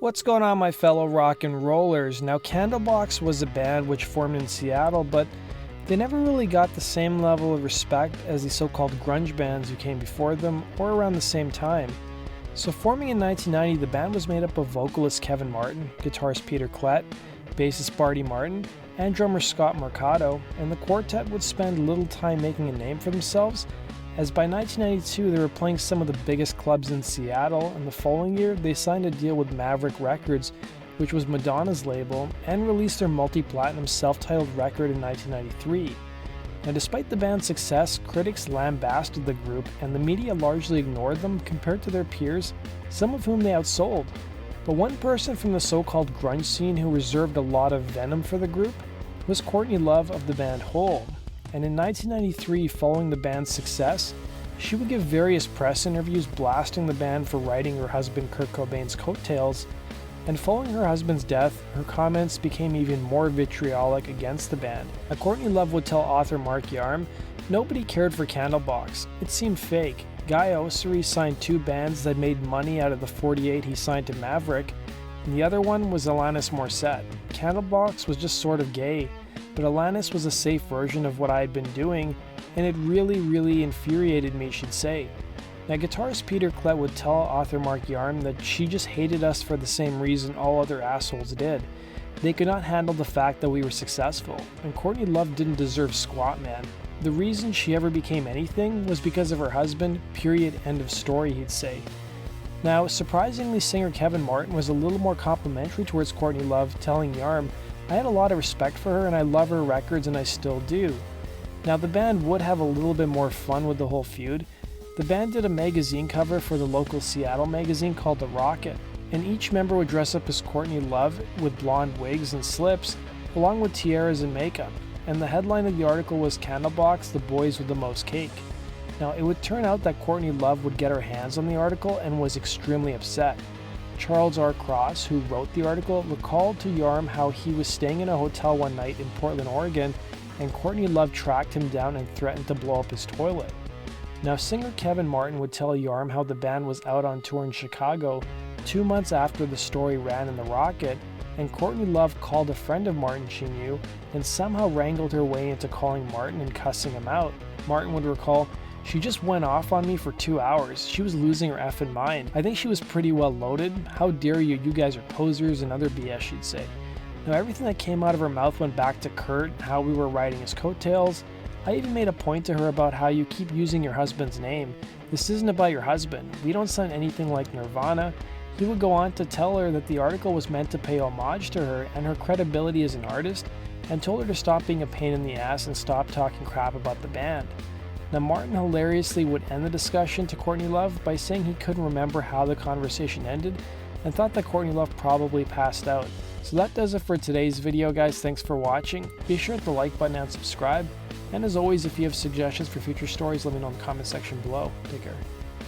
What's going on, my fellow rock and rollers? Now, Candlebox was a band which formed in Seattle, but they never really got the same level of respect as the so-called grunge bands who came before them or around the same time. So forming in 1990, the band was made up of vocalist Kevin Martin, guitarist Peter Klett, bassist Barty Martin, and drummer Scott Mercado, and the quartet would spend little time making a name for themselves, as by 1992 they were playing some of the biggest clubs in Seattle, and the following year they signed a deal with Maverick Records, which was Madonna's label, and released their multi-platinum self-titled record in 1993. Now, despite the band's success, critics lambasted the group, and the media largely ignored them compared to their peers, some of whom they outsold. But one person from the so-called grunge scene who reserved a lot of venom for the group was Courtney Love of the band Hole. And in 1993, following the band's success, she would give various press interviews blasting the band for writing her husband Kurt Cobain's Coattails, and following her husband's death, her comments became even more vitriolic against the band. Now, Courtney Love would tell author Mark Yarm, "Nobody cared for Candlebox. It seemed fake. Guy Osery signed 2 bands that made money out of the 48 he signed to Maverick, and the other one was Alanis Morissette. Candlebox was just sort of gay, but Alanis was a safe version of what I had been doing, and it really infuriated me," she'd say. Now, guitarist Peter Klett would tell author Mark Yarm that she just hated us for the same reason all other assholes did. They could not handle the fact that we were successful, and Courtney Love didn't deserve squat, man. The reason she ever became anything was because of her husband, period, end of story, he'd say. Now, surprisingly, singer Kevin Martin was a little more complimentary towards Courtney Love, telling Yarm, "I had a lot of respect for her and I love her records and I still do." Now, the band would have a little bit more fun with the whole feud. The band did a magazine cover for the local Seattle magazine called The Rocket, and each member would dress up as Courtney Love with blonde wigs and slips, along with tiaras and makeup, and the headline of the article was "Candlebox, the boys with the most cake." Now, it would turn out that Courtney Love would get her hands on the article and was extremely upset. Charles R. Cross, who wrote the article, recalled to Yarm how he was staying in a hotel one night in Portland, Oregon, and Courtney Love tracked him down and threatened to blow up his toilet. Now, singer Kevin Martin would tell Yarm how the band was out on tour in Chicago 2 months after the story ran in The Rocket, and Courtney Love called a friend of Martin she knew and somehow wrangled her way into calling Martin and cussing him out. Martin would recall, "She just went off on me for 2 hours. She was losing her effing mind. I think she was pretty well loaded. How dare you, you guys are posers," and other BS, she'd say. Now, everything that came out of her mouth went back to Kurt, how we were riding his coattails. I even made a point to her about how you keep using your husband's name. This isn't about your husband. We don't sound anything like Nirvana. He would go on to tell her that the article was meant to pay homage to her and her credibility as an artist, and told her to stop being a pain in the ass and stop talking crap about the band. Now, Martin hilariously would end the discussion to Courtney Love by saying he couldn't remember how the conversation ended and thought that Courtney Love probably passed out. So that does it for today's video, guys. Thanks for watching. Be sure to hit the like button and subscribe. And as always, if you have suggestions for future stories, let me know in the comment section below. Take care.